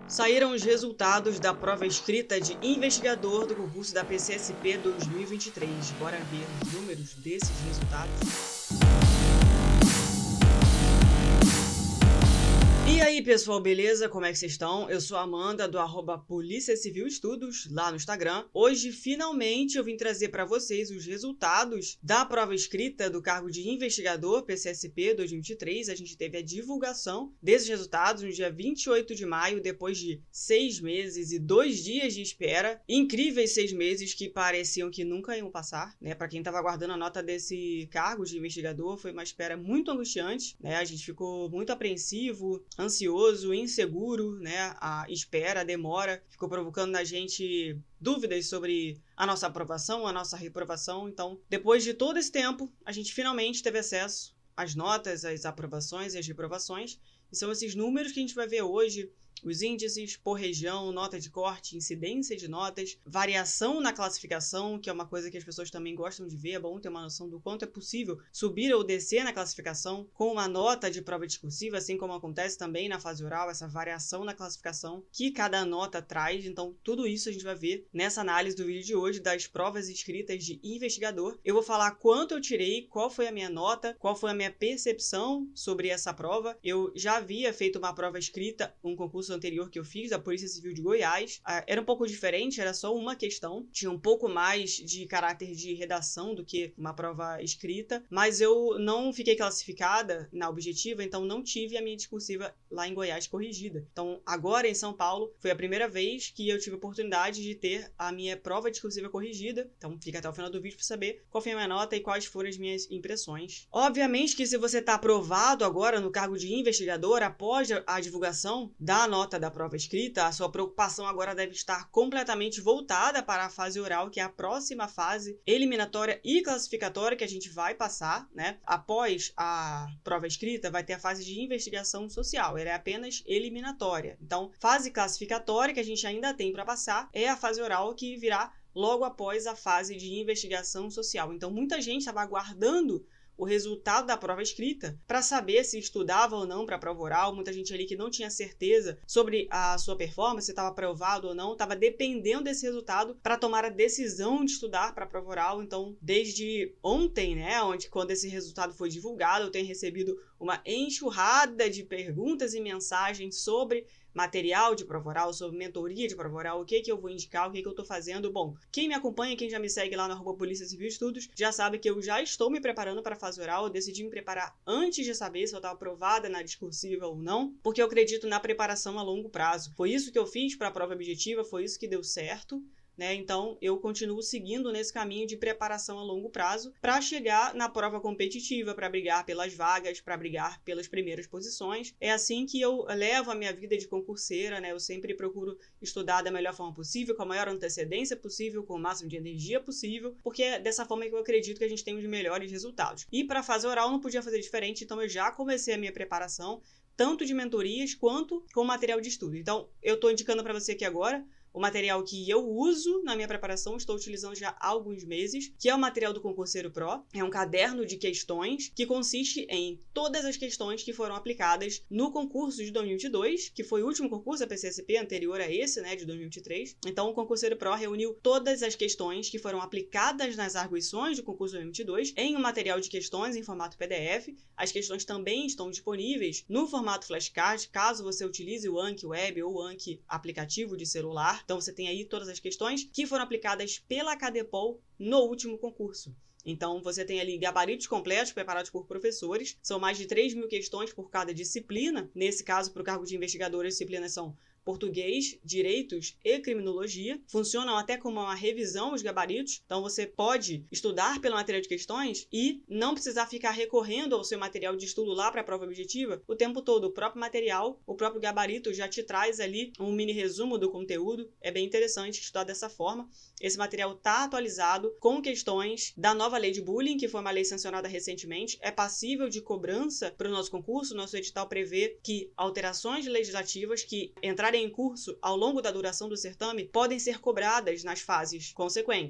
Saíram os resultados da prova escrita de investigador do concurso da PCSP 2023. Bora ver os números desses resultados? E aí, pessoal, beleza? Como é que vocês estão? Eu sou a Amanda, do Polícia Civil Estudos, lá no Instagram. Hoje, finalmente, eu vim trazer para vocês os resultados da prova escrita do cargo de investigador PCSP 2023. A gente teve a divulgação desses resultados no dia 28 de maio, depois de 6 meses e 2 dias de espera. Incríveis 6 meses que pareciam que nunca iam passar, né? Para quem estava aguardando a nota desse cargo de investigador, foi uma espera muito angustiante, né? A gente ficou muito apreensivo, ansioso, inseguro, né? A espera, a demora, ficou provocando na gente dúvidas sobre a nossa aprovação, a nossa reprovação. Então, depois de todo esse tempo, a gente finalmente teve acesso às notas, às aprovações e às reprovações. E são esses números que a gente vai ver hoje. Os índices por região, nota de corte, incidência de notas, variação na classificação, que é uma coisa que as pessoas também gostam de ver. É bom ter uma noção do quanto é possível subir ou descer na classificação com uma nota de prova discursiva, assim como acontece também na fase oral, essa variação na classificação que cada nota traz. Então, tudo isso a gente vai ver nessa análise do vídeo de hoje das provas escritas de investigador. Eu vou falar quanto eu tirei, qual foi a minha nota, qual foi a minha percepção sobre essa prova. Eu já havia feito uma prova escrita, um concurso anterior que eu fiz, da Polícia Civil de Goiás. Era um pouco diferente, era só uma questão, tinha um pouco mais de caráter de redação do que uma prova escrita, mas eu não fiquei classificada na objetiva, então não tive a minha discursiva lá em Goiás corrigida. Então, agora em São Paulo, foi a primeira vez que eu tive a oportunidade de ter a minha prova discursiva corrigida. Então, fica até o final do vídeo para saber qual foi a minha nota e quais foram as minhas impressões. Obviamente que se você está aprovado agora no cargo de investigador, após a divulgação da nota da prova escrita, a sua preocupação agora deve estar completamente voltada para a fase oral, que é a próxima fase eliminatória e classificatória que a gente vai passar, né? Após a prova escrita, vai ter a fase de investigação social, ela é apenas eliminatória. Então, fase classificatória que a gente ainda tem para passar é a fase oral, que virá logo após a fase de investigação social. Então, muita gente estava aguardando o resultado da prova escrita para saber se estudava ou não para a prova oral. Muita gente ali que não tinha certeza sobre a sua performance, se estava aprovado ou não, estava dependendo desse resultado para tomar a decisão de estudar para a prova oral. Então, desde ontem, né, quando esse resultado foi divulgado, eu tenho recebido uma enxurrada de perguntas e mensagens sobre material de prova oral, sobre mentoria de prova oral, o que eu vou indicar, o que eu estou fazendo. Bom, quem me acompanha, quem já me segue lá no Polícia Civil Estudos, já sabe que eu já estou me preparando para a fase oral. Eu decidi me preparar antes de saber se eu estava aprovada na discursiva ou não, porque eu acredito na preparação a longo prazo. Foi isso que eu fiz para a prova objetiva, foi isso que deu certo, né? Então, eu continuo seguindo nesse caminho de preparação a longo prazo para chegar na prova competitiva, para brigar pelas vagas, para brigar pelas primeiras posições. É assim que eu levo a minha vida de concurseira, né? Eu sempre procuro estudar da melhor forma possível, com a maior antecedência possível, com o máximo de energia possível, porque é dessa forma que eu acredito que a gente tem os melhores resultados. E para a fase oral não podia fazer diferente, então eu já comecei a minha preparação, tanto de mentorias quanto com material de estudo. Então, eu estou indicando para você aqui agora o material que eu uso na minha preparação, estou utilizando já há alguns meses, que é o material do Concurseiro Pro. É um caderno de questões que consiste em todas as questões que foram aplicadas no concurso de 2022, que foi o último concurso da PCSP, anterior a esse, né, de 2023. Então, o Concurseiro Pro reuniu todas as questões que foram aplicadas nas arguições do concurso de 2022 em um material de questões em formato PDF. As questões também estão disponíveis no formato flashcard, caso você utilize o Anki Web ou o Anki aplicativo de celular. Então, você tem aí todas as questões que foram aplicadas pela Cadepol no último concurso. Então, você tem ali gabaritos completos preparados por professores. São mais de 3.000 questões por cada disciplina. Nesse caso, para o cargo de investigador, as disciplinas são português, direitos e criminologia. Funcionam até como uma revisão os gabaritos. Então, você pode estudar pelo material de questões e não precisar ficar recorrendo ao seu material de estudo lá para a prova objetiva o tempo todo. O próprio material, o próprio gabarito já te traz ali um mini resumo do conteúdo. É bem interessante estudar dessa forma. Esse material está atualizado com questões da nova lei de bullying, que foi uma lei sancionada recentemente. É passível de cobrança para o nosso concurso. Nosso edital prevê que alterações legislativas que entrarem estiverem em curso ao longo da duração do certame podem ser cobradas nas fases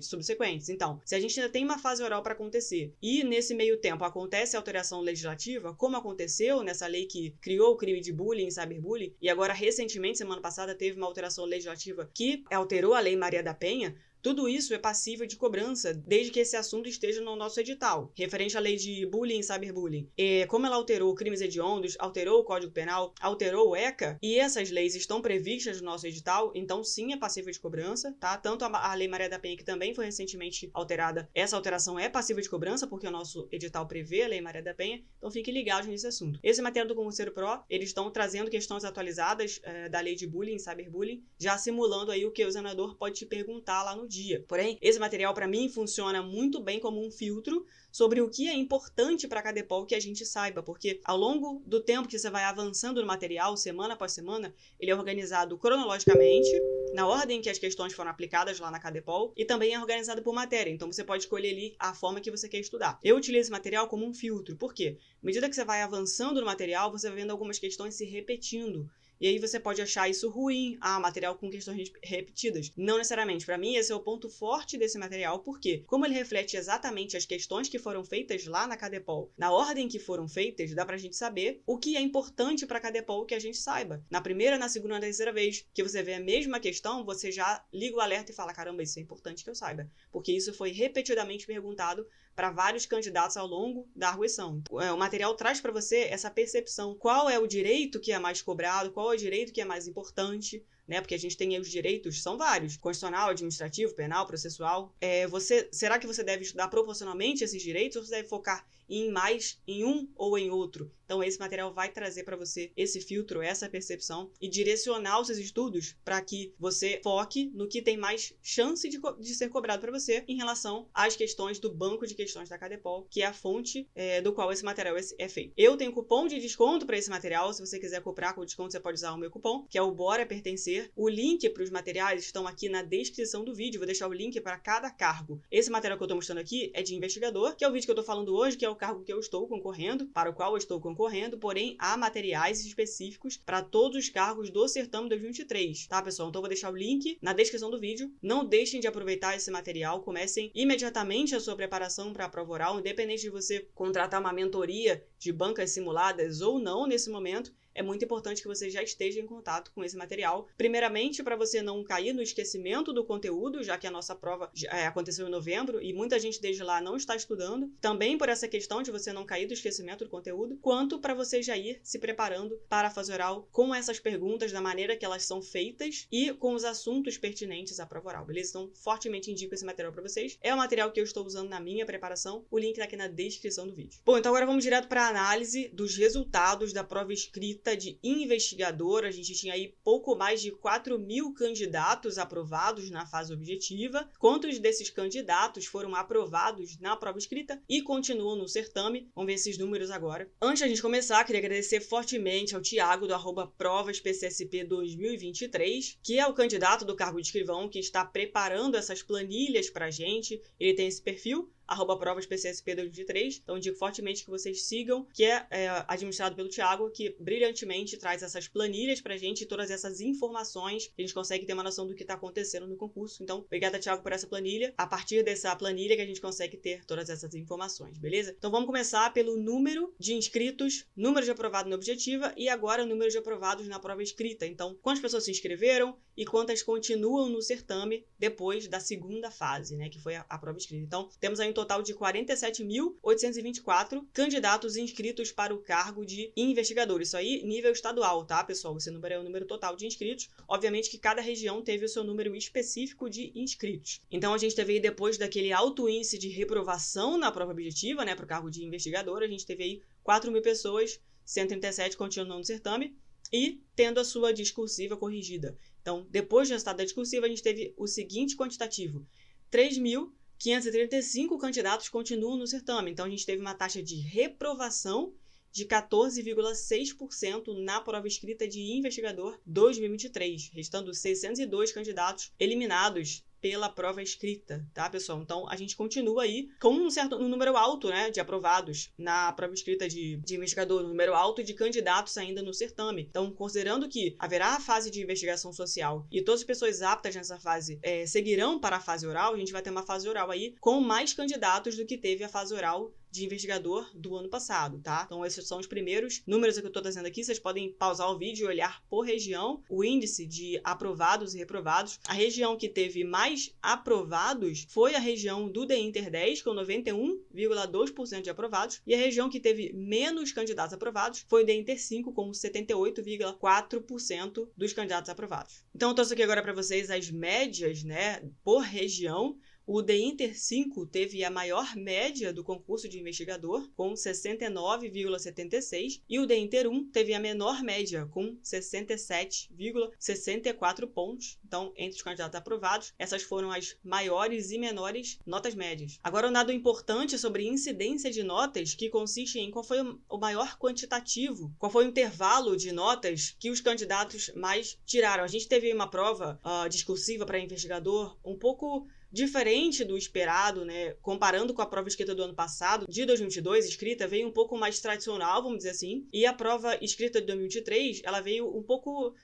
subsequentes. Então, se a gente ainda tem uma fase oral para acontecer e nesse meio tempo acontece a alteração legislativa, como aconteceu nessa lei que criou o crime de bullying e cyberbullying, e agora recentemente, semana passada, teve uma alteração legislativa que alterou a Lei Maria da Penha, tudo isso é passível de cobrança, desde que esse assunto esteja no nosso edital. Referente à lei de bullying e cyberbullying, como ela alterou crimes hediondos, alterou o Código Penal, alterou o ECA, e essas leis estão previstas no nosso edital, então sim é passível de cobrança, tá? Tanto a Lei Maria da Penha, que também foi recentemente alterada, essa alteração é passível de cobrança, porque o nosso edital prevê a Lei Maria da Penha, então fiquem ligados nesse assunto. Esse material do Concurseiro Pro, eles estão trazendo questões atualizadas da lei de bullying e cyberbullying, já simulando aí o que o examinador pode te perguntar lá no dia. Porém, esse material para mim funciona muito bem como um filtro sobre o que é importante para cada EPOL que a gente saiba, porque ao longo do tempo que você vai avançando no material, semana após semana, ele é organizado cronologicamente, na ordem que as questões foram aplicadas lá na CADEPOL, e também é organizado por matéria, então você pode escolher ali a forma que você quer estudar. Eu utilizo esse material como um filtro, por quê? À medida que você vai avançando no material, você vai vendo algumas questões se repetindo, e aí você pode achar isso ruim, material com questões repetidas. Não necessariamente. Para mim, esse é o ponto forte desse material, porque como ele reflete exatamente as questões que foram feitas lá na CADEPOL, na ordem que foram feitas, dá pra gente saber o que é importante para cada EPOL que a gente saiba. Na primeira, na segunda, na terceira vez que você vê a mesma questão, você já liga o alerta e fala, caramba, isso é importante que eu saiba, porque isso foi repetidamente perguntado para vários candidatos ao longo da arguição. O material traz para você essa percepção. Qual é o direito que é mais cobrado, qual é o direito que é mais importante, né? Porque a gente tem aí os direitos, são vários, constitucional, administrativo, penal, processual. Será que você deve estudar proporcionalmente esses direitos ou você deve focar em um ou em outro? Então esse material vai trazer para você esse filtro, essa percepção e direcionar os seus estudos para que você foque no que tem mais chance de ser cobrado para você em relação às questões do banco de questões da CADEPOL, que é a fonte do qual esse material é feito. Eu tenho cupom de desconto para esse material, se você quiser comprar com desconto você pode usar o meu cupom, que é o Bora Pertencer. O link para os materiais estão aqui na descrição do vídeo, vou deixar o link para cada cargo. Esse material que eu estou mostrando aqui é de investigador, que é o vídeo que eu estou falando hoje, que é o cargo que eu estou concorrendo, para o qual eu estou concorrendo, porém há materiais específicos para todos os cargos do Certame 2023, tá, pessoal? Então eu vou deixar o link na descrição do vídeo. Não deixem de aproveitar esse material, comecem imediatamente a sua preparação para a prova oral, independente de você contratar uma mentoria de bancas simuladas ou não nesse momento. É muito importante que você já esteja em contato com esse material. Primeiramente, para você não cair no esquecimento do conteúdo, já que a nossa prova aconteceu em novembro e muita gente desde lá não está estudando. Também por essa questão de você não cair do esquecimento do conteúdo, quanto para você já ir se preparando para a fase oral com essas perguntas da maneira que elas são feitas e com os assuntos pertinentes à prova oral, beleza? Então, fortemente indico esse material para vocês. É o material que eu estou usando na minha preparação. O link está aqui na descrição do vídeo. Bom, então agora vamos direto para a análise dos resultados da prova escrita de investigador. A gente tinha aí pouco mais de 4.000 candidatos aprovados na fase objetiva. Quantos desses candidatos foram aprovados na prova escrita e continuam no certame? Vamos ver esses números agora. Antes de a gente começar, queria agradecer fortemente ao Thiago do @provas_pcsp 2023, que é o candidato do cargo de escrivão que está preparando essas planilhas pra gente. Ele tem esse perfil, @provas_pcsp 2023, então digo fortemente que vocês sigam, que é administrado pelo Thiago, que brilhantemente traz essas planilhas pra gente, todas essas informações, que a gente consegue ter uma noção do que está acontecendo no concurso. Então, obrigada, Thiago, por essa planilha. A partir dessa planilha que a gente consegue ter todas essas informações, beleza? Então vamos começar pelo número de inscritos, número de aprovados na objetiva e agora o número de aprovados na prova escrita. Então, quantas pessoas se inscreveram e quantas continuam no certame depois da segunda fase, né, que foi a prova escrita. Então, temos aí um total de 47.824 candidatos inscritos para o cargo de investigador. Isso aí, nível estadual, tá, pessoal? Esse número é o número total de inscritos. Obviamente que cada região teve o seu número específico de inscritos. Então, a gente teve aí, depois daquele alto índice de reprovação na prova objetiva, né, para o cargo de investigador, a gente teve aí 4.000 pessoas, 137 continuando no certame e tendo a sua discursiva corrigida. Então, depois do resultado da discursiva, a gente teve o seguinte quantitativo: 3.535 candidatos continuam no certame. Então, a gente teve uma taxa de reprovação de 14,6% na prova escrita de investigador 2023, restando 602 candidatos eliminados pela prova escrita, tá, pessoal? Então, a gente continua aí com um número alto, né, de aprovados na prova escrita de investigador, um número alto de candidatos ainda no certame. Então, considerando que haverá a fase de investigação social e todas as pessoas aptas nessa fase seguirão para a fase oral, a gente vai ter uma fase oral aí com mais candidatos do que teve a fase oral de investigador do ano passado, tá? Então, esses são os primeiros números que eu tô trazendo aqui. Vocês podem pausar o vídeo e olhar por região o índice de aprovados e reprovados. A região que teve mais aprovados foi a região do DInter 10, com 91,2% de aprovados, e a região que teve menos candidatos aprovados foi o DInter 5, com 78,4% dos candidatos aprovados. Então, eu trouxe aqui agora para vocês as médias, né, por região. O DInter 5 teve a maior média do concurso de investigador, com 69,76, e o DInter 1 teve a menor média, com 67,64 pontos. Então, entre os candidatos aprovados, essas foram as maiores e menores notas médias. Agora, um dado importante sobre incidência de notas, que consiste em qual foi o maior quantitativo, qual foi o intervalo de notas que os candidatos mais tiraram. A gente teve uma prova discursiva para investigador um pouco diferente do esperado, né? Comparando com a prova escrita do ano passado, de 2022, escrita, veio um pouco mais tradicional, vamos dizer assim, e a prova escrita de 2023, ela veio um pouco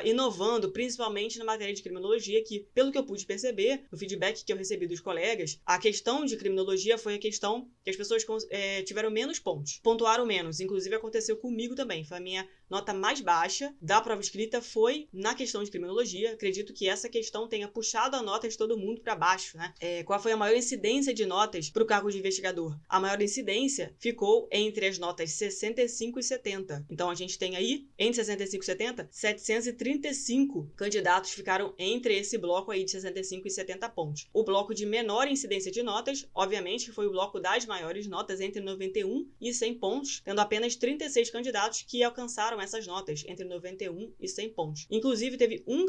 inovando, principalmente na matéria de criminologia, que, pelo que eu pude perceber, no feedback que eu recebi dos colegas, a questão de criminologia foi a questão que as pessoas tiveram menos pontos, pontuaram menos, inclusive aconteceu comigo também, foi a minha nota mais baixa da prova escrita foi na questão de criminologia. Acredito que essa questão tenha puxado a nota de todo mundo para baixo, né? Qual foi a maior incidência de notas para o cargo de investigador? A maior incidência ficou entre as notas 65 e 70. Então, a gente tem aí, entre 65 e 70, 735 candidatos ficaram entre esse bloco aí de 65 e 70 pontos. O bloco de menor incidência de notas, obviamente, foi o bloco das maiores notas, entre 91 e 100 pontos, tendo apenas 36 candidatos que alcançaram essas notas, entre 91 e 100 pontos. Inclusive, teve um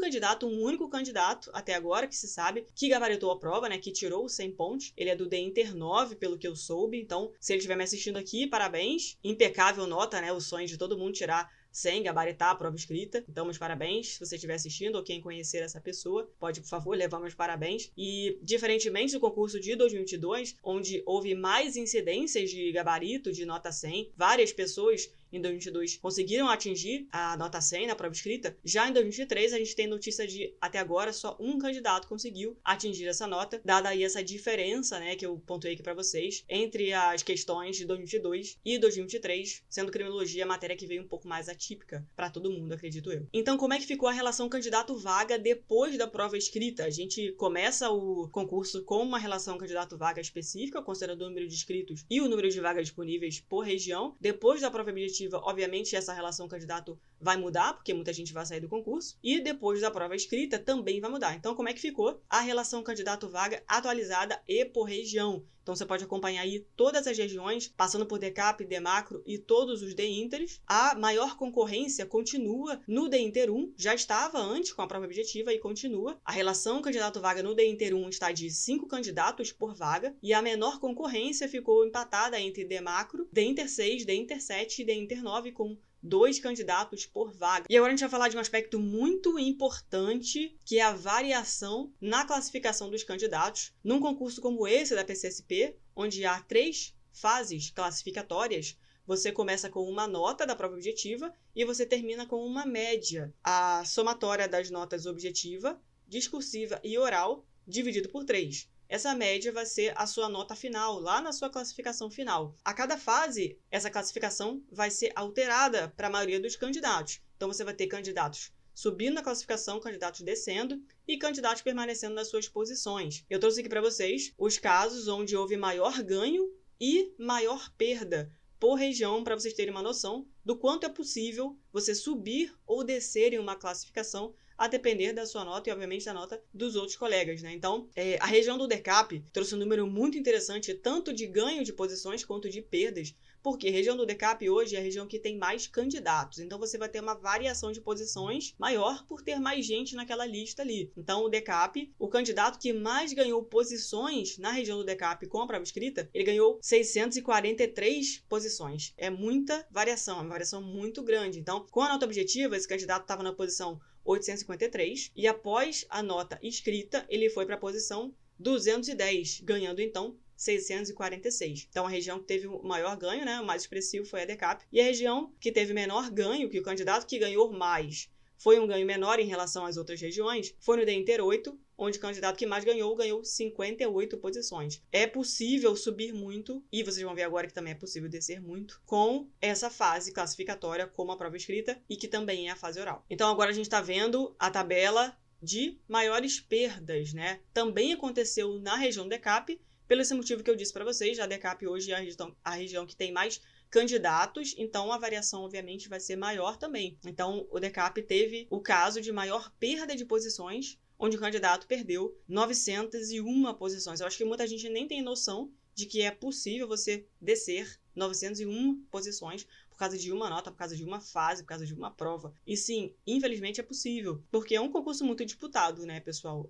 único candidato, até agora, que se sabe, que gabaritou a prova, né, que tirou os 100 pontos. Ele é do DInter 9, pelo que eu soube. Então, se ele estiver me assistindo aqui, parabéns. Impecável nota, né? O sonho de todo mundo tirar 100, gabaritar a prova escrita. Então, meus parabéns. Se você estiver assistindo ou quem conhecer essa pessoa, pode, por favor, levar meus parabéns. E, diferentemente do concurso de 2022, onde houve mais incidências de gabarito, de nota 100, várias pessoas em 2022 conseguiram atingir a nota 100 na prova escrita. Já em 2023, a gente tem notícia de, até agora, só um candidato conseguiu atingir essa nota, dada aí essa diferença, né, que eu pontuei aqui para vocês, entre as questões de 2022 e 2023, sendo criminologia a matéria que veio um pouco mais atípica para todo mundo, acredito eu. Então, como é que ficou a relação candidato-vaga depois da prova escrita? A gente começa o concurso com uma relação candidato-vaga específica, considerando o número de inscritos e o número de vagas disponíveis por região. Depois da prova objetiva, obviamente, essa relação candidato vai mudar, porque muita gente vai sair do concurso. E depois da prova escrita também vai mudar. Então, como é que ficou a relação candidato-vaga atualizada e por região? Então, você pode acompanhar aí todas as regiões, passando por DCAP, DMacro e todos os DInters. A maior concorrência continua no DInter 1, já estava antes com a prova objetiva e continua. A relação candidato-vaga no DInter 1 está de 5 candidatos por vaga, e a menor concorrência ficou empatada entre DMacro, DInter 6, DInter 7 e DInter 9, com 2 candidatos por vaga. E agora a gente vai falar de um aspecto muito importante, que é a variação na classificação dos candidatos. Num concurso como esse da PCSP, onde há 3 fases classificatórias, você começa com uma nota da prova objetiva e você termina com uma média. A somatória das notas objetiva, discursiva e oral, dividido por 3. Essa média vai ser a sua nota final, lá na sua classificação final. A cada fase, essa classificação vai ser alterada para a maioria dos candidatos. Então, você vai ter candidatos subindo na classificação, candidatos descendo e candidatos permanecendo nas suas posições. Eu trouxe aqui para vocês os casos onde houve maior ganho e maior perda por região, para vocês terem uma noção do quanto é possível você subir ou descer em uma classificação, a depender da sua nota e, obviamente, da nota dos outros colegas, né? Então, a região do DCAP trouxe um número muito interessante, tanto de ganho de posições quanto de perdas, porque a região do DCAP hoje é a região que tem mais candidatos. Então, você vai ter uma variação de posições maior por ter mais gente naquela lista ali. Então, o DCAP, o candidato que mais ganhou posições na região do DCAP com a prova escrita, ele ganhou 643 posições. É muita variação, é uma variação muito grande. Então, com a nota objetiva, esse candidato estava na posição 853, e após a nota escrita, ele foi para a posição 210, ganhando então 646. Então, a região que teve o maior ganho, né, o mais expressivo, foi a DECAP. E a região que teve menor ganho, que o candidato que ganhou mais foi um ganho menor em relação às outras regiões, foi no DINTER 8, onde o candidato que mais ganhou 58 posições. É possível subir muito, e vocês vão ver agora que também é possível descer muito, com essa fase classificatória como a prova escrita, e que também é a fase oral. Então, agora a gente está vendo a tabela de maiores perdas, né? Também aconteceu na região DECAP, pelo esse motivo que eu disse para vocês. A DECAP hoje é a região que tem mais candidatos, então a variação obviamente vai ser maior também. Então o DECAP teve o caso de maior perda de posições, onde o candidato perdeu 901 posições. Eu acho que muita gente nem tem noção de que é possível você descer 901 posições por causa de uma nota, por causa de uma fase, por causa de uma prova. E sim, infelizmente é possível, porque é um concurso muito disputado, né, pessoal?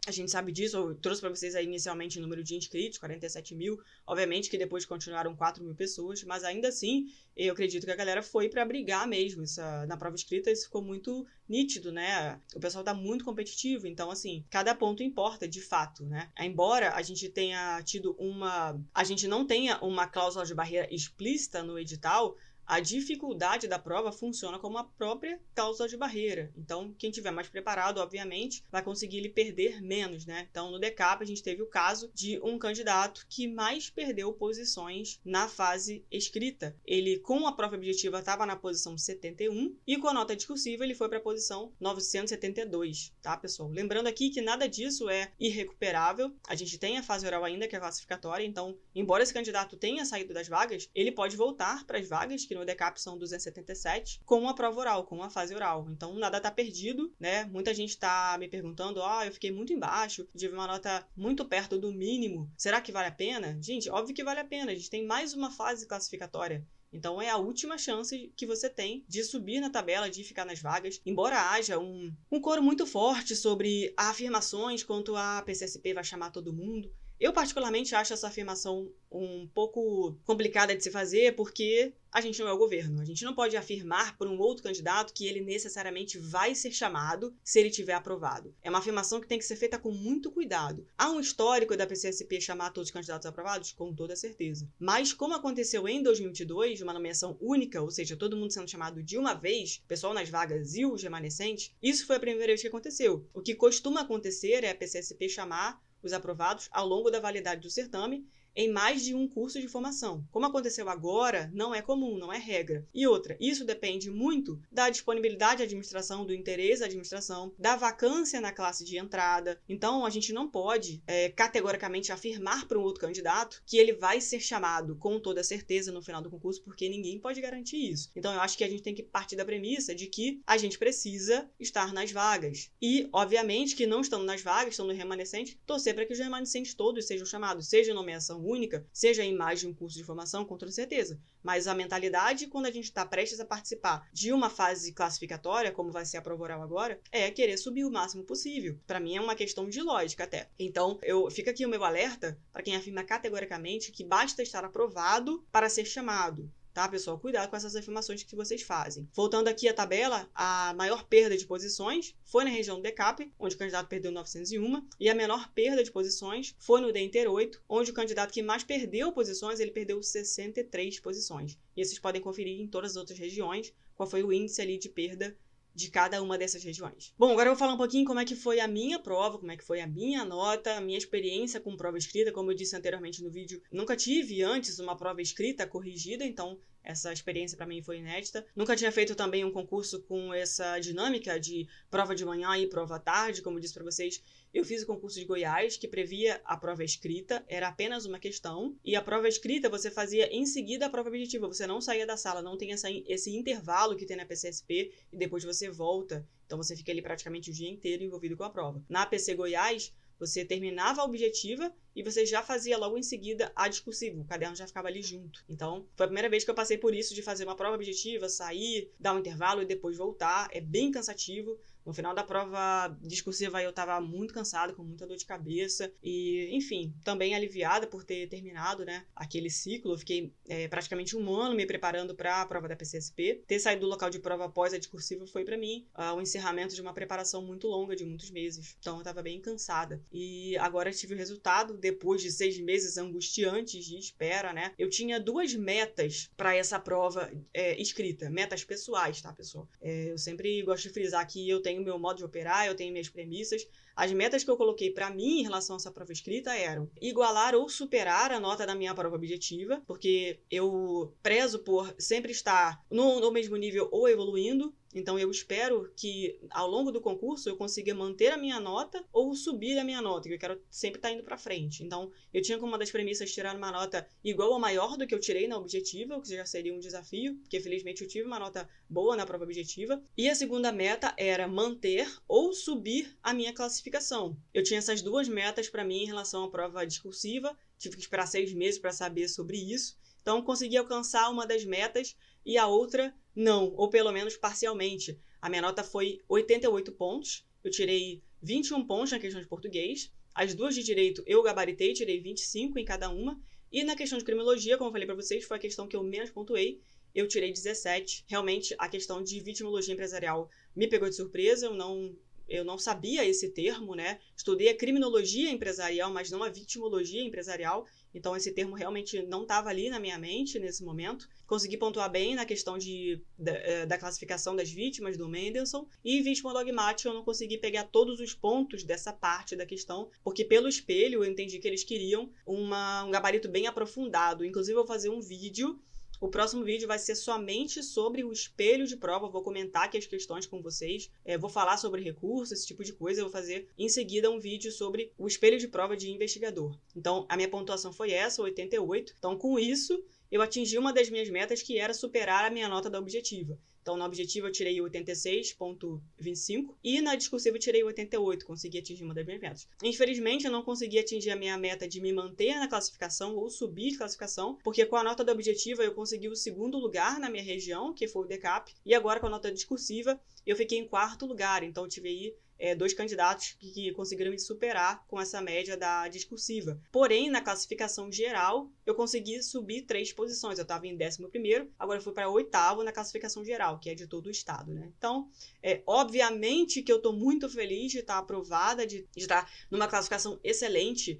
A gente sabe disso, eu trouxe para vocês aí inicialmente o número de inscritos, 47 mil, obviamente que depois continuaram 4 mil pessoas, mas ainda assim, eu acredito que a galera foi para brigar mesmo. Na prova escrita isso ficou muito nítido, né? O pessoal tá muito competitivo, então assim, cada ponto importa de fato, né? Embora a gente tenha tido a gente não tenha uma cláusula de barreira explícita no edital, a dificuldade da prova funciona como a própria cláusula de barreira. Então, quem tiver mais preparado, obviamente, vai conseguir lhe perder menos, né? Então, no DECAP, a gente teve o caso de um candidato que mais perdeu posições na fase escrita. Ele, com a prova objetiva, estava na posição 71 e com a nota discursiva, ele foi para a posição 972, tá, pessoal? Lembrando aqui que nada disso é irrecuperável. A gente tem a fase oral ainda, que é classificatória. Então, embora esse candidato tenha saído das vagas, ele pode voltar para as vagas, que no DECAP são 277, com a prova oral, com a fase oral. Então, nada tá perdido, né? Muita gente tá me perguntando, eu fiquei muito embaixo, tive uma nota muito perto do mínimo. Será que vale a pena? Gente, óbvio que vale a pena. A gente tem mais uma fase classificatória. Então, é a última chance que você tem de subir na tabela, de ficar nas vagas. Embora haja um coro muito forte sobre afirmações quanto a PCSP vai chamar todo mundo, eu particularmente acho essa afirmação um pouco complicada de se fazer, porque a gente não é o governo. A gente não pode afirmar por um outro candidato que ele necessariamente vai ser chamado se ele tiver aprovado. É uma afirmação que tem que ser feita com muito cuidado. Há um histórico da PCSP chamar todos os candidatos aprovados? Com toda certeza. Mas como aconteceu em 2022, uma nomeação única, ou seja, todo mundo sendo chamado de uma vez, o pessoal nas vagas e os remanescentes, isso foi a primeira vez que aconteceu. O que costuma acontecer é a PCSP chamar os aprovados ao longo da validade do certame em mais de um curso de formação. Como aconteceu agora, não é comum, não é regra. E outra, isso depende muito da disponibilidade da administração, do interesse da administração, da vacância na classe de entrada. Então, a gente não pode categoricamente afirmar para um outro candidato que ele vai ser chamado com toda certeza no final do concurso, porque ninguém pode garantir isso. Então, eu acho que a gente tem que partir da premissa de que a gente precisa estar nas vagas. E, obviamente, que não estando nas vagas, estando no remanescente, torcer para que os remanescentes todos sejam chamados, seja nomeação única, seja em mais de um curso de formação, com toda certeza. Mas a mentalidade, quando a gente está prestes a participar de uma fase classificatória, como vai ser a prova oral agora, é querer subir o máximo possível. Para mim é uma questão de lógica até. Então, fica aqui o meu alerta para quem afirma categoricamente que basta estar aprovado para ser chamado. Tá, pessoal? Cuidado com essas afirmações que vocês fazem. Voltando aqui à tabela, a maior perda de posições foi na região do DECAP, onde o candidato perdeu 901, e a menor perda de posições foi no DINTER 8, onde o candidato que mais perdeu posições, ele perdeu 63 posições. E vocês podem conferir em todas as outras regiões qual foi o índice ali de perda de cada uma dessas regiões. Bom, agora eu vou falar um pouquinho como é que foi a minha prova, como é que foi a minha nota, a minha experiência com prova escrita. Como eu disse anteriormente no vídeo, nunca tive antes uma prova escrita corrigida, então essa experiência para mim foi inédita. Nunca tinha feito também um concurso com essa dinâmica de prova de manhã e prova à tarde. Como eu disse para vocês, eu fiz o concurso de Goiás, que previa a prova escrita, era apenas uma questão, e a prova escrita você fazia em seguida a prova objetiva, você não saía da sala, não tem esse intervalo que tem na PCSP, e depois você volta, então você fica ali praticamente o dia inteiro envolvido com a prova. Na PC Goiás, você terminava a objetiva e você já fazia logo em seguida a discursiva, o caderno já ficava ali junto. Então, foi a primeira vez que eu passei por isso, de fazer uma prova objetiva, sair, dar um intervalo e depois voltar. É bem cansativo, No final da prova discursiva eu estava muito cansada, com muita dor de cabeça e, enfim, também aliviada por ter terminado, né, aquele ciclo. Eu fiquei praticamente um ano me preparando para a prova da PCSP. Ter saído do local de prova após a discursiva foi para mim o encerramento de uma preparação muito longa, de muitos meses. Então eu estava bem cansada. E agora tive o resultado, depois de 6 meses angustiantes de espera, né? Eu tinha 2 metas para essa prova escrita, metas pessoais, tá, pessoal? Eu sempre gosto de frisar que eu tenho meu modo de operar, eu tenho minhas premissas. As metas que eu coloquei para mim em relação a essa prova escrita eram igualar ou superar a nota da minha prova objetiva, porque eu prezo por sempre estar no mesmo nível ou evoluindo. Então eu espero que ao longo do concurso eu consiga manter a minha nota ou subir a minha nota, que eu quero sempre estar indo para frente. Então eu tinha como uma das premissas tirar uma nota igual ou maior do que eu tirei na objetiva, o que já seria um desafio, porque felizmente eu tive uma nota boa na prova objetiva. E a segunda meta era manter ou subir a minha classificação. Eu tinha essas 2 metas para mim em relação à prova discursiva, tive que esperar 6 meses para saber sobre isso. Então consegui alcançar uma das metas e a outra não, ou pelo menos parcialmente. A minha nota foi 88 pontos, eu tirei 21 pontos na questão de português, as 2 de direito eu gabaritei, tirei 25 em cada uma, e na questão de criminologia, como eu falei para vocês, foi a questão que eu menos pontuei, eu tirei 17. Realmente, a questão de vitimologia empresarial me pegou de surpresa, eu não sabia esse termo, né? Estudei a criminologia empresarial, mas não a vitimologia empresarial. Então, esse termo realmente não estava ali na minha mente nesse momento. Consegui pontuar bem na questão da classificação das vítimas do Mendelssohn. E vítima dogmática, eu não consegui pegar todos os pontos dessa parte da questão, porque pelo espelho eu entendi que eles queriam um gabarito bem aprofundado. Inclusive, eu vou fazer um vídeo. O próximo vídeo vai ser somente sobre o espelho de prova. Eu vou comentar aqui as questões com vocês. Vou falar sobre recursos, esse tipo de coisa. Eu vou fazer em seguida um vídeo sobre o espelho de prova de investigador. Então, a minha pontuação foi essa, 88. Então, com isso, eu atingi uma das minhas metas, que era superar a minha nota da objetiva. Então, na objetiva eu tirei 86,25 e na discursiva eu tirei 88, consegui atingir uma das minhas metas. Infelizmente, eu não consegui atingir a minha meta de me manter na classificação ou subir de classificação, porque com a nota da objetiva eu consegui o 2º lugar na minha região, que foi o DCAP, e agora com a nota discursiva eu fiquei em 4º lugar. Então, eu tive aí 2 candidatos que conseguiram me superar com essa média da discursiva. Porém, na classificação geral, eu consegui subir 3 posições. Eu estava em 11º, agora eu fui para 8º na classificação geral, que é de todo o estado, né? Então, obviamente que eu estou muito feliz de estar aprovada, de estar numa classificação excelente.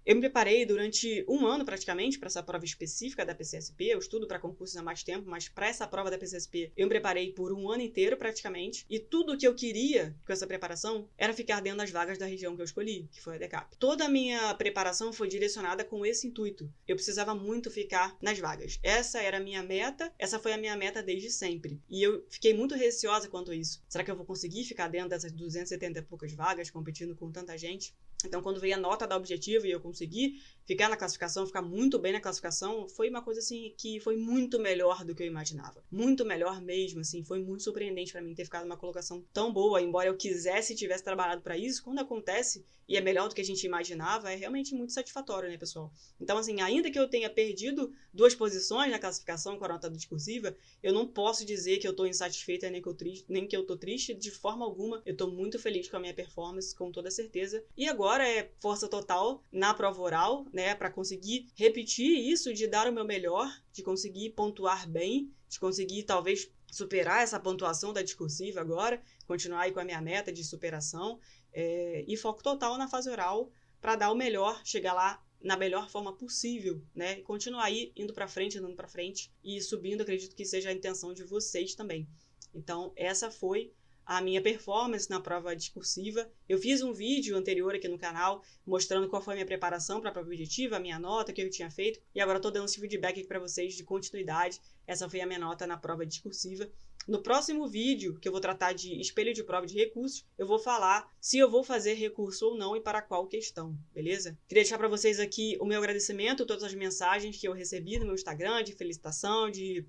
Eu me preparei durante um ano, praticamente, para essa prova específica da PCSP. Eu estudo para concursos há mais tempo, mas para essa prova da PCSP eu me preparei por um ano inteiro, praticamente. E tudo o que eu queria com essa preparação era ficar dentro das vagas da região que eu escolhi, que foi a DCAP. Toda a minha preparação foi direcionada com esse intuito. Eu precisava muito ficar nas vagas. Essa era a minha meta, essa foi a minha meta desde sempre. E eu fiquei muito receosa quanto a isso. Será que eu vou conseguir ficar dentro dessas 270 e poucas vagas, competindo com tanta gente? Então, quando veio a nota da objetiva e eu consegui ficar na classificação, ficar muito bem na classificação, foi uma coisa, assim, que foi muito melhor do que eu imaginava. Muito melhor mesmo, assim, foi muito surpreendente para mim ter ficado numa colocação tão boa, embora eu quisesse e tivesse trabalhado para isso. Quando acontece e é melhor do que a gente imaginava, é realmente muito satisfatório, né, pessoal? Então, assim, ainda que eu tenha perdido 2 posições na classificação com a nota discursiva, eu não posso dizer que eu tô insatisfeita nem que eu tô triste, de forma alguma. Eu tô muito feliz com a minha performance, com toda certeza. E agora é força total na prova oral, né, para conseguir repetir isso, de dar o meu melhor, de conseguir pontuar bem, de conseguir talvez superar essa pontuação da discursiva agora, continuar aí com a minha meta de superação, e foco total na fase oral para dar o melhor, chegar lá na melhor forma possível, né, e continuar aí indo para frente, andando para frente e subindo. Acredito que seja a intenção de vocês também. Então, essa foi a minha performance na prova discursiva. Eu fiz um vídeo anterior aqui no canal mostrando qual foi a minha preparação para a prova objetiva, a minha nota, o que eu tinha feito, e agora estou dando esse feedback aqui para vocês de continuidade. Essa foi a minha nota na prova discursiva. No próximo vídeo, que eu vou tratar de espelho de prova de recursos, eu vou falar se eu vou fazer recurso ou não e para qual questão, beleza? Queria deixar para vocês aqui o meu agradecimento, todas as mensagens que eu recebi no meu Instagram, de felicitação, de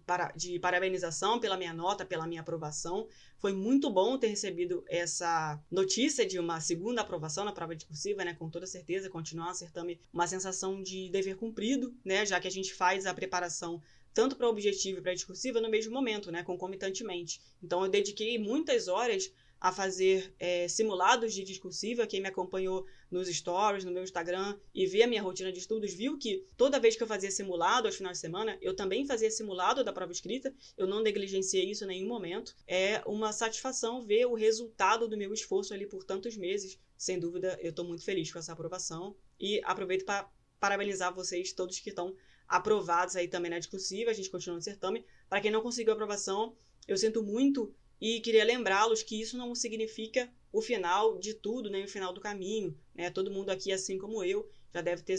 parabenização pela minha nota, pela minha aprovação. Foi muito bom ter recebido essa notícia de uma segunda aprovação na prova discursiva, né? Com toda certeza, continuar um certame, uma sensação de dever cumprido, né? Já que a gente faz a preparação tanto para o objetivo e para a discursiva no mesmo momento, né, concomitantemente. Então, eu dediquei muitas horas a fazer simulados de discursiva. Quem me acompanhou nos stories, no meu Instagram e vê a minha rotina de estudos, viu que toda vez que eu fazia simulado aos finais de semana, eu também fazia simulado da prova escrita, eu não negligenciei isso em nenhum momento. É uma satisfação ver o resultado do meu esforço ali por tantos meses. Sem dúvida, eu estou muito feliz com essa aprovação e aproveito para parabenizar vocês todos que estão aprovados aí também na discursiva. A gente continua no certame. Para quem não conseguiu a aprovação, eu sinto muito e queria lembrá-los que isso não significa o final de tudo, nem o final do caminho, né? Todo mundo aqui, assim como eu, já deve ter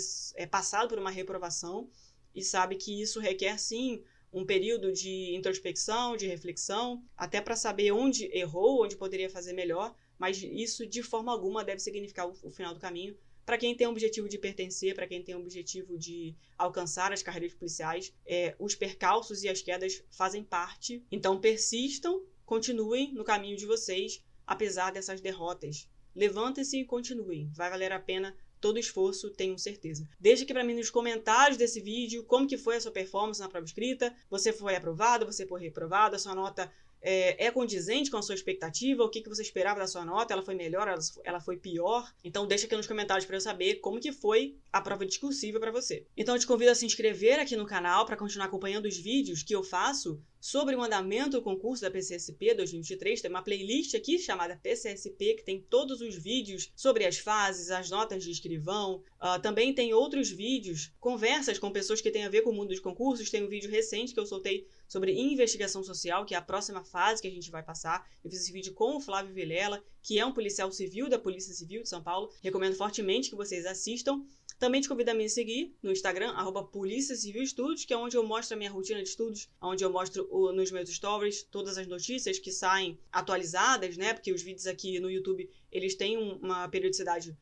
passado por uma reprovação e sabe que isso requer, sim, um período de introspecção, de reflexão, até para saber onde errou, onde poderia fazer melhor, mas isso de forma alguma deve significar o final do caminho. Para quem tem o objetivo de pertencer, para quem tem o objetivo de alcançar as carreiras policiais, os percalços e as quedas fazem parte. Então persistam, continuem no caminho de vocês, apesar dessas derrotas. Levantem-se e continuem. Vai valer a pena todo esforço, tenho certeza. Deixa aqui para mim nos comentários desse vídeo como que foi a sua performance na prova escrita. Você foi aprovado, você foi reprovado, a sua nota é condizente com a sua expectativa? O que você esperava da sua nota? Ela foi melhor? Ela foi pior? Então deixa aqui nos comentários para eu saber como que foi a prova discursiva para você. Então eu te convido a se inscrever aqui no canal para continuar acompanhando os vídeos que eu faço sobre o andamento do concurso da PCSP 2023. Tem uma playlist aqui chamada PCSP, que tem todos os vídeos sobre as fases, as notas de escrivão. Também tem outros vídeos, conversas com pessoas que têm a ver com o mundo dos concursos. Tem um vídeo recente que eu soltei sobre investigação social, que é a próxima fase que a gente vai passar. Eu fiz esse vídeo com o Flávio Vilela, que é um policial civil da Polícia Civil de São Paulo. Recomendo fortemente que vocês assistam. Também te convido a me seguir no Instagram, @Polícia Civil Estudos, que é onde eu mostro a minha rotina de estudos, onde eu mostro nos meus stories todas as notícias que saem atualizadas, né? Porque os vídeos aqui no YouTube, eles têm uma periodicidade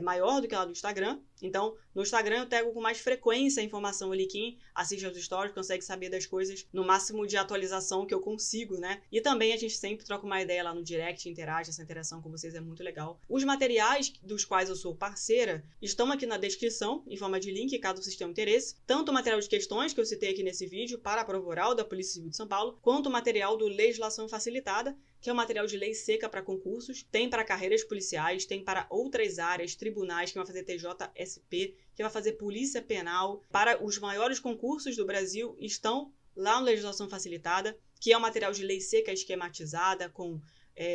maior do que a do Instagram. Então, no Instagram eu pego com mais frequência a informação ali. Quem assiste aos stories consegue saber das coisas no máximo de atualização que eu consigo, né? E também a gente sempre troca uma ideia lá no direct, interage, essa interação com vocês é muito legal. Os materiais dos quais eu sou parceira estão aqui na descrição, em forma de link, caso vocês tenham interesse. Tanto o material de questões que eu citei aqui nesse vídeo para a prova oral da Polícia Civil de São Paulo, quanto o material do Legislação Facilitada, que é um material de lei seca para concursos, tem para carreiras policiais, tem para outras áreas, tribunais, que vai fazer TJSP, que vai fazer polícia penal. Para os maiores concursos do Brasil, estão lá no Legislação Facilitada, que é um material de lei seca esquematizada, com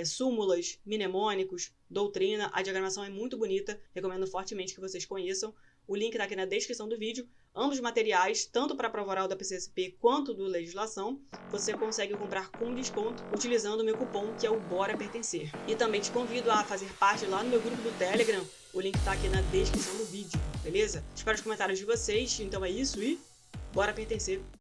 súmulas, mnemônicos, doutrina. A diagramação é muito bonita, recomendo fortemente que vocês conheçam. O link está aqui na descrição do vídeo. Ambos materiais, tanto para a prova oral da PCSP quanto do Legislação, você consegue comprar com desconto utilizando o meu cupom, que é o Bora Pertencer. E também te convido a fazer parte lá no meu grupo do Telegram. O link está aqui na descrição do vídeo, beleza? Espero os comentários de vocês. Então é isso e bora pertencer!